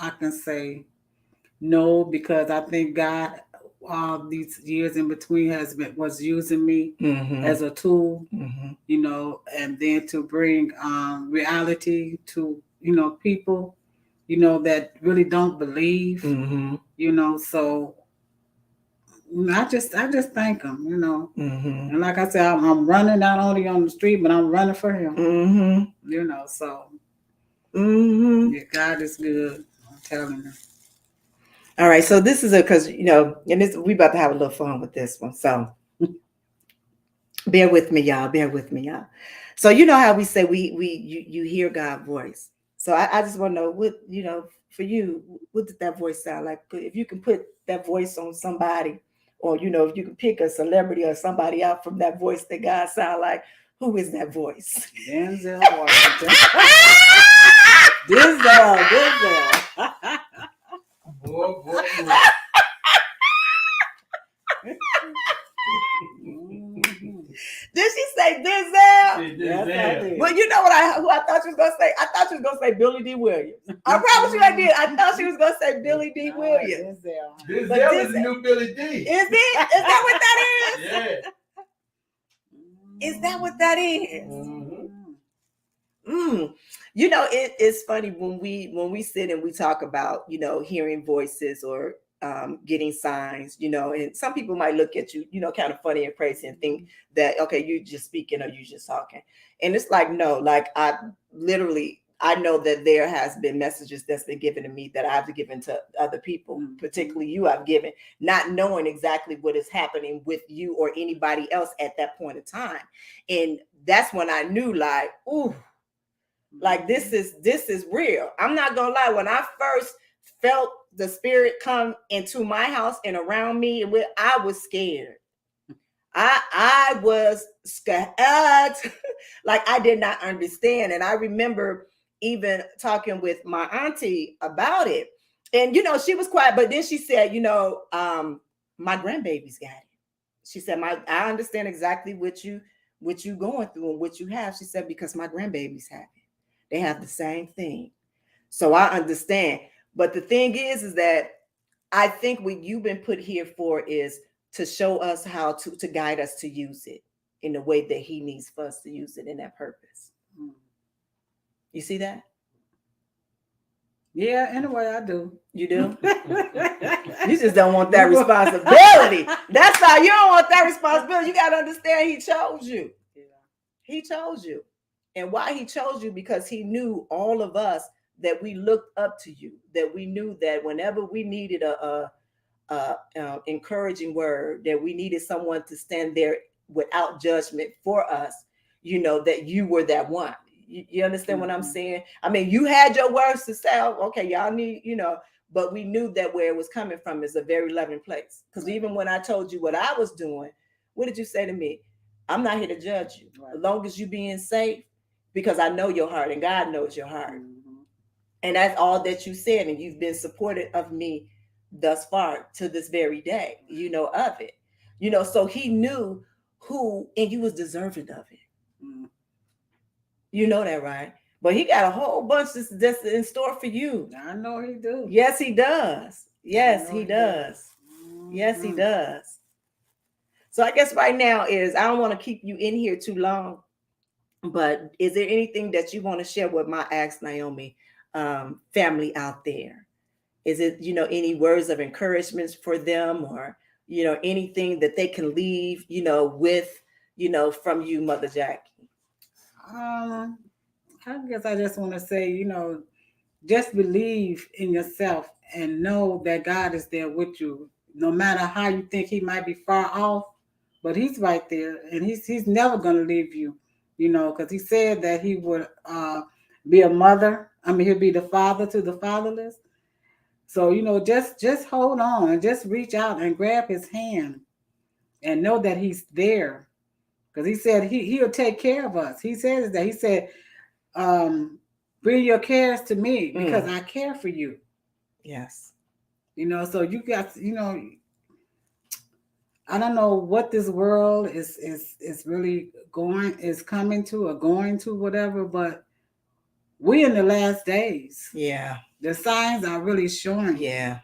I can say no, because I think God all these years in between was using me as a tool, you know, and then to bring reality to, you know, people, you know, that really don't believe, you know. So I just thank him, you know. And like I said, I'm running not only on the street, but I'm running for him, you know. So yeah, God is good. I'm telling you. All right, so this is because and this we about to have a little fun with this one. So bear with me, y'all. Bear with me, y'all. So you know how we say you hear God's voice. So I just want to know what for you, what did that voice sound like? If you can put that voice on somebody, or if you can pick a celebrity or somebody out from that voice that God sound like, who is that voice? Denzel Washington. Denzel. Boy. Did she say Denzel? Yes, I did. Well, you know who I thought she was gonna say? I thought she was gonna say Billy D. Williams. I promise you I did. I thought she was gonna say Billy D. Williams. Denzel is the new Billy D. Is it? Is that what that is? Yeah. Is that what that is? Mm-hmm. It's funny when we sit and we talk about hearing voices or getting signs, and some people might look at you, kind of funny and crazy and think that, okay, you just speaking or you just talking. And it's like, no, like I know that there has been messages that's been given to me that I've given to other people, particularly you, I've given, not knowing exactly what is happening with you or anybody else at that point in time. And that's when I knew, like, ooh, like this is real. I'm not gonna lie. When I first felt the spirit come into my house and around me, I was scared. I was scared. Like I did not understand. And I remember even talking with my auntie about it. And she was quiet, but then she said, my grandbaby's got it. She said, I understand exactly what you going through and what you have. She said, because my grandbabies have it. They have the same thing. So I understand. But the thing is that I think what you've been put here for is to show us how to guide us to use it in the way that he needs for us to use it in that purpose. You see that? Yeah, in a way I do. You do? You just don't want that responsibility. That's how you don't want that responsibility. You got to understand he chose you. Yeah. He chose you. And why he chose you? Because he knew all of us that we looked up to you, that we knew that whenever we needed a encouraging word, that we needed someone to stand there without judgment for us, that you were that one. You understand what I'm saying? I mean, you had your words to say, okay, y'all need, but we knew that where it was coming from is a very loving place. Because even when I told you what I was doing, what did you say to me? I'm not here to judge you. Right. As long as you being safe, because I know your heart and God knows your heart. Mm-hmm. And that's all that you said. And you've been supportive of me thus far to this very day, of it. So he knew who, and you was deserving of it. Mm-hmm. You know that, right? But he got a whole bunch that's in store for you. I know he do. Yes, he does. Yes, he does. Mm-hmm. Yes, he does. So I guess right now I don't want to keep you in here too long. But is there anything that you want to share with my Ask Nyomi family out there? Is it, any words of encouragement for them or, anything that they can leave, with, from you, Mother Jackie? I guess I just want to say, just believe in yourself and know that God is there with you, no matter how you think he might be far off, but he's right there and he's never going to leave you. Because he said that he would be a mother. He'll be the father to the fatherless. So, just hold on and just reach out and grab his hand and know that he's there. Because he said he'll take care of us. He says that. He said, bring your cares to me because I care for you. Yes. So you got, I don't know what this world is really coming to or going to, whatever, but we're in the last days. Yeah. The signs are really showing. Yeah.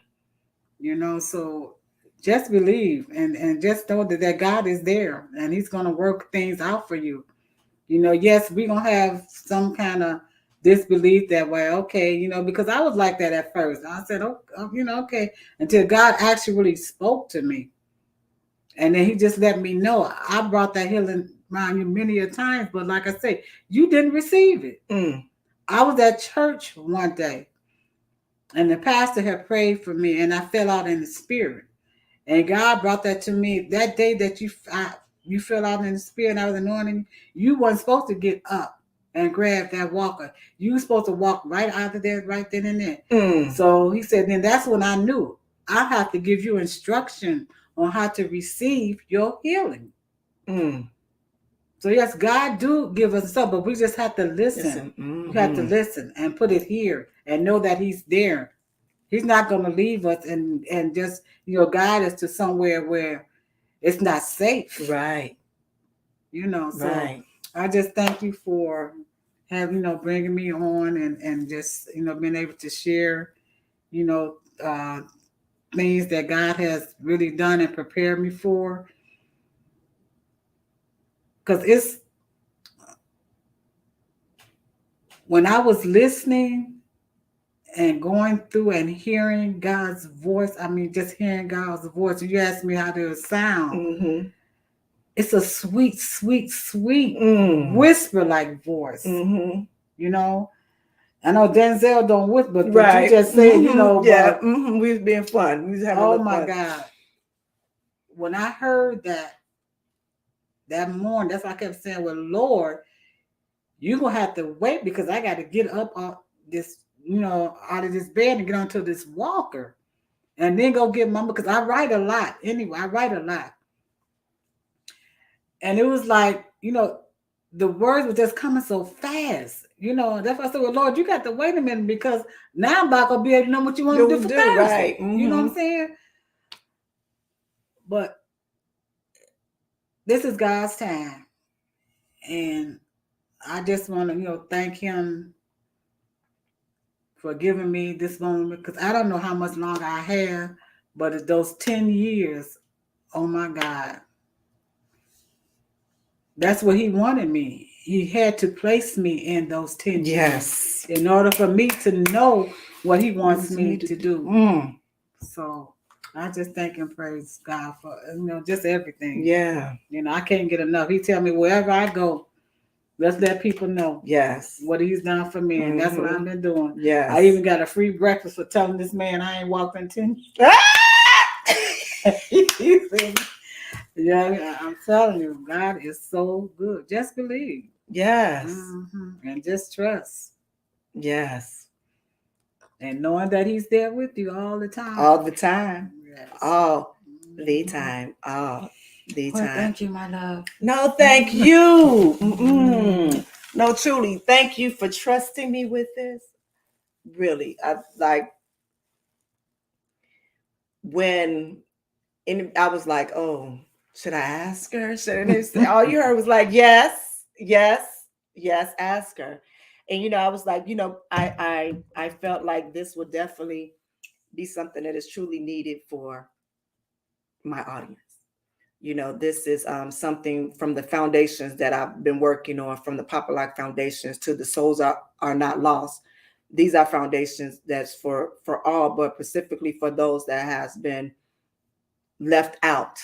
So just believe and just know that God is there and he's going to work things out for you. Yes, we're going to have some kind of disbelief that way. Okay, because I was like that at first. I said, okay, until God actually spoke to me. And then he just let me know. I brought that healing around you many a times, but like I say, you didn't receive it. I was at church one day, And the pastor had prayed for me, and I fell out in the spirit. And God brought that to me that day that you fell out in the spirit. And I was anointing you. Weren't supposed to get up and grab that walker. You were supposed to walk right out of there, right then and there. So he said, then that's when I knew I have to give you instruction on how to receive your healing. So yes, God do give us stuff, but we just have to listen. We have to listen and put it here and know that He's there. He's not going to leave us and just guide us to somewhere where it's not safe. Right. So I just thank you for having bringing me on and just being able to share things that God has really done and prepared me for. Because it's when I was listening and going through and hearing God's voice, I mean, just hearing God's voice, you asked me how does it sound. It's a sweet, sweet, sweet whisper-like voice. I know Denzel don't whisper, but you just said, yeah, we was being fun. We was having oh my God. When I heard that morning, that's why I kept saying, well, Lord, you're going to have to wait because I got to get up on this, out of this bed and get onto this walker and then go get Mama, because I write a lot. Anyway, I write a lot. And it was like, the words were just coming so fast. That's why I said, well, Lord, you got to wait a minute because now I'm not going to be able to know what you want to do for Thursday. Right. You know what I'm saying? But this is God's time. And I just want to, thank Him for giving me this moment because I don't know how much longer I have, but it's those 10 years, oh my God. That's what He wanted me. He had to place me in those 10 years in order for me to know what He wants me to do. So I just thank and praise God for, just everything. Yeah. I can't get enough. He tell me wherever I go, let's let people know what He's done for me. And that's what I've been doing. Yes. I even got a free breakfast for telling this man I ain't walked in 10 years. Yeah, I'm telling you, God is so good. Just believe. Yes. And just trust. Yes. And knowing that He's there with you all the time. All the time. Yes. All the time. All the time. Thank you, my love. No, thank you. No, truly, thank you for trusting me with this. Really, I was like, oh, should I ask her? Should I say? All you heard was like, yes, ask her. And I was like, I felt like this would definitely be something that is truly needed for my audience. This is something from the foundations that I've been working on, from the Papa Lock Foundations to the Souls Are Not Lost. These are foundations that's for all, but specifically for those that has been left out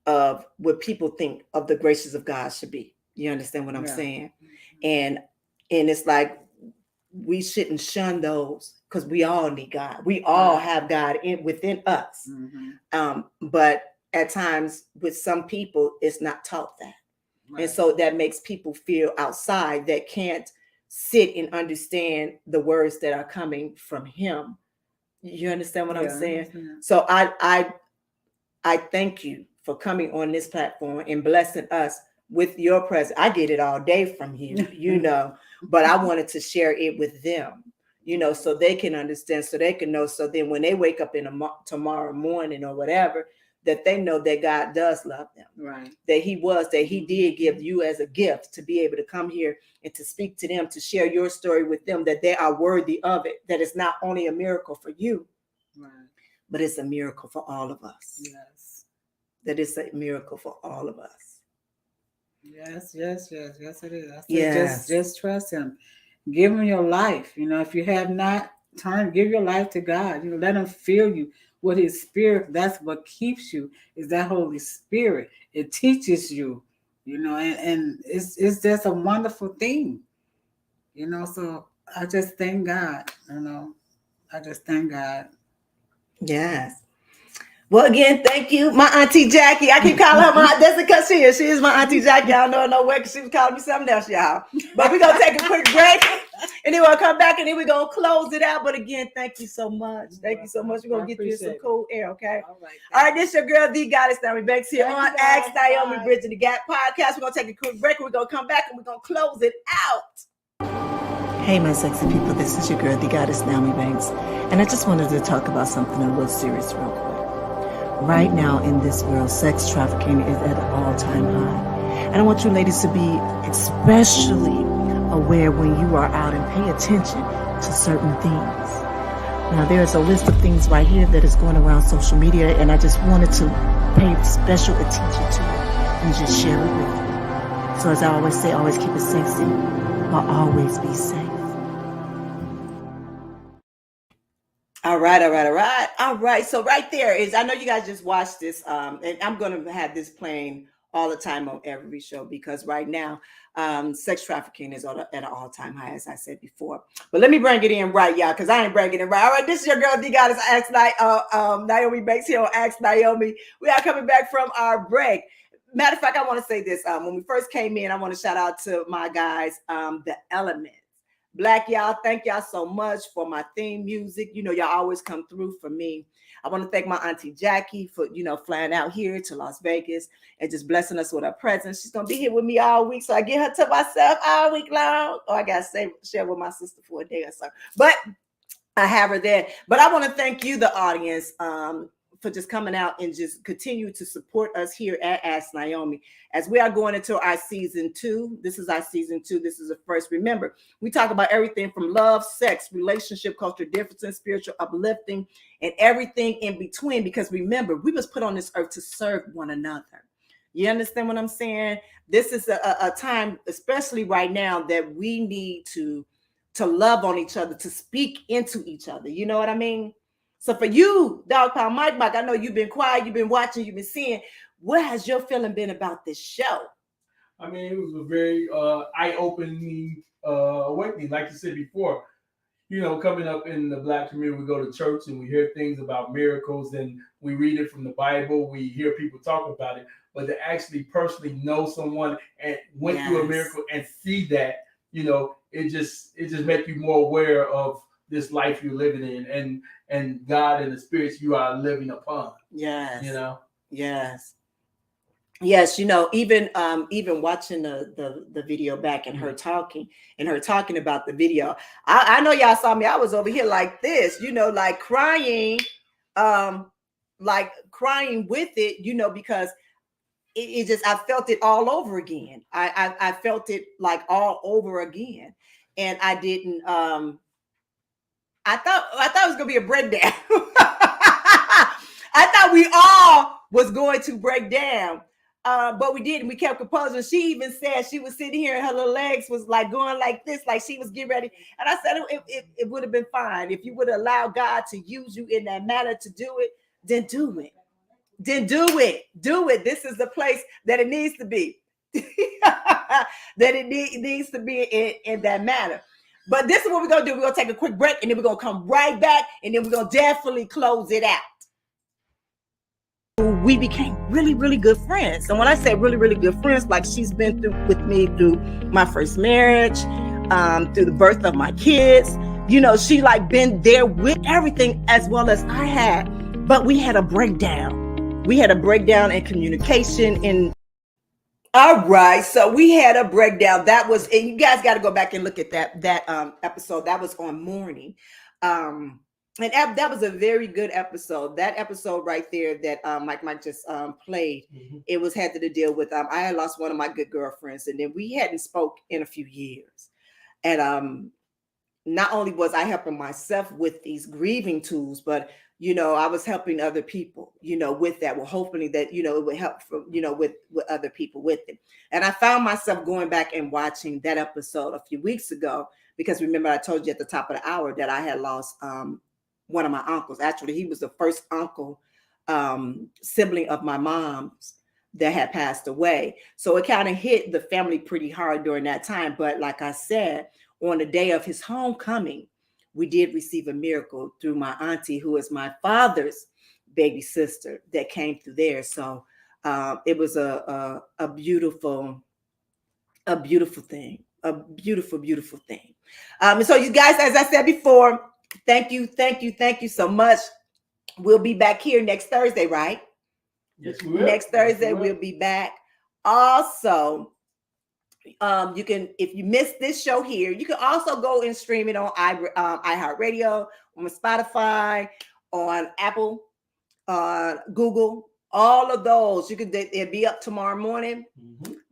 of what people think of the graces of God should be. You understand what I'm saying? And it's like we shouldn't shun those because we all need God. We all have God within us. But at times with some people, it's not taught that. And so that makes people feel outside that can't sit and understand the words that are coming from Him. You understand what I'm saying? So I thank you for coming on this platform and blessing us with your presence. I get it all day from you, but I wanted to share it with them, so they can understand, so they can know. So then when they wake up tomorrow morning or whatever, that they know that God does love them. Right. That He did give you as a gift to be able to come here and to speak to them, to share your story with them, that they are worthy of it. That it's not only a miracle for you, but it's a miracle for all of us. Yes. That it's a miracle for all of us. Yes, it is. Just trust Him. Give Him your life. If you have not give your life to God. Let Him fill you with His Spirit. That's what keeps you, is that Holy Spirit. It teaches you, and it's just a wonderful thing. So I just thank God, I just thank God. Yes. Well, again, thank you, my auntie Jackie. I keep calling her my. That's because she is. She is my auntie Jackie. I don't know where because she was calling me something else, y'all. But we're gonna take a quick break, and then we'll come back, and then we're gonna close it out. But again, thank you so much. Thank you so much. We're gonna get you some cool air, okay? All right, this your girl, the goddess Nyomi Banks here on Ask Nyomi Bridging the Gap podcast. We're gonna take a quick break. We're gonna come back, and we're gonna close it out. Hey, my sexy people. This is your girl, the goddess Nyomi Banks, and I just wanted to talk about something a little serious, real quick. Right now in this world, sex trafficking is at an all-time high. And I want you ladies to be especially aware when you are out and pay attention to certain things. Now, there's a list of things right here that is going around social media, and I just wanted to pay special attention to it and just share it with you. So as I always say, always keep it sexy, but always be safe. All right. So right there is, I know you guys just watched this, and I'm going to have this playing all the time on every show because right now, sex trafficking is at an all-time high, as I said before. But let me bring it in right, y'all, because I ain't bringing it right. All right, this is your girl, the goddess, Ask Nyomi Banks here on Ask Nyomi. We are coming back from our break. Matter of fact, I want to say this. When we first came in, I want to shout out to my guys, The Element. Black, y'all, thank y'all so much for my theme music. You know, y'all always come through for me. I want to thank my auntie Jackie for, flying out here to Las Vegas and just blessing us with her presence. She's going to be here with me all week. So I get her to myself all week long. Or I got to share with my sister for a day or so. But I have her there. But I want to thank you, the audience, for just coming out and just continue to support us here at Ask Nyomi as we are going into our season 2. This is our season 2. This is the first. Remember, we talk about everything from love, sex, relationship, cultural differences, spiritual uplifting, and everything in between. Because remember, we was put on this earth to serve one another. You understand what I'm saying? This is a time, especially right now, that we need to love on each other, to speak into each other. You know what I mean? So for you, Dog Pound Mike, I know you've been quiet, you've been watching, you've been seeing. What has your feeling been about this show? I mean, it was a very eye-opening awakening. Like you said before, coming up in the Black community, we go to church and we hear things about miracles and we read it from the Bible. We hear people talk about it, but to actually personally know someone and went through a miracle and see that, it just makes you more aware of this life you're living in and God and the spirits you are living upon. Yes. Yes. Even watching the video back and her talking about the video. I know y'all saw me. I was over here like this, like crying, with it, because it just, I felt it all over again. I felt it like all over again. And I didn't, I thought it was gonna be a breakdown. I thought we all was going to break down, but we didn't. We kept composing. She even said she was sitting here and her little legs was like going like this, like she was getting ready. And I said it would have been fine if you would allow God to use you in that manner to do it. Then do it. Do it. This is the place that it needs to be. That it needs to be in that manner. But this is what we're going to do. We're going to take a quick break, and then we're going to come right back, and then we're going to definitely close it out. We became really, really good friends. And when I say really, really good friends, like she's been through with me through my first marriage, through the birth of my kids. She like been there with everything as well as I had. But we had a breakdown. We had a breakdown in communication. All right, so we had a breakdown. That was, and you guys got to go back and look at that episode. That was on Morning, and that was a very good episode. That episode right there that Mike just played. Mm-hmm. It was had to deal with. I had lost one of my good girlfriends, and then we hadn't spoke in a few years, and not only was I helping myself with these grieving tools, but I was helping other people, with that. Well, hopefully that, it would help from, with other people with it. And I found myself going back and watching that episode a few weeks ago, because remember, I told you at the top of the hour that I had lost one of my uncles. Actually, he was the first uncle, sibling of my mom's that had passed away. So it kind of hit the family pretty hard during that time. But like I said, on the day of his homecoming, we did receive a miracle through my auntie, who is my father's baby sister, that came through there. So it was a beautiful thing, a beautiful thing. So you guys, as I said before, thank you so much. We'll be back here next Thursday, right? Yes, we will. Next Thursday, Yes, we will. we'll be back. Also, you can, if you missed this show here, you can also go and stream it on iHeartRadio, on Spotify, on Apple, Google, all of those. You can, they'll be up tomorrow morning,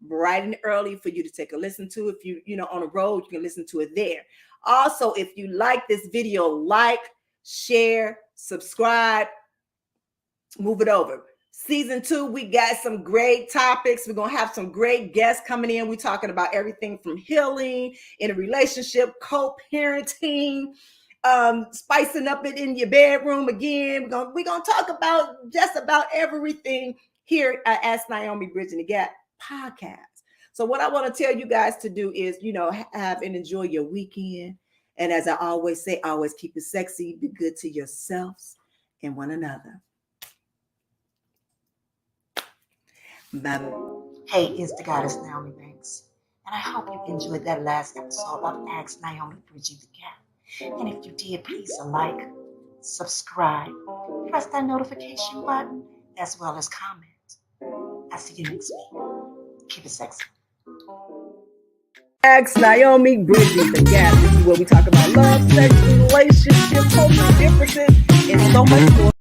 bright and early, for you to take a listen to. If you on the road, you can listen to it there. Also, if you like this video, like, share, subscribe, move it over. Season 2, we got some great topics. We're going to have some great guests coming in. We're talking about everything from healing in a relationship, co-parenting, spicing up it in your bedroom again. We're going to talk about just about everything here at Ask Nyomi, Bridging the Gap podcast. So what I want to tell you guys to do is, have and enjoy your weekend. And as I always say, always keep it sexy. Be good to yourselves and one another. Bye. Hey, it's the goddess Nyomi Banks, and I hope you enjoyed that last episode of Ask Nyomi, Bridging the Gap. And if you did, please like, subscribe, press that notification button, as well as comment. I'll see you next week. Keep it sexy. Ask Nyomi, Bridging the Gap. This is where we talk about love, sex, relationships, cultural differences, and so much more.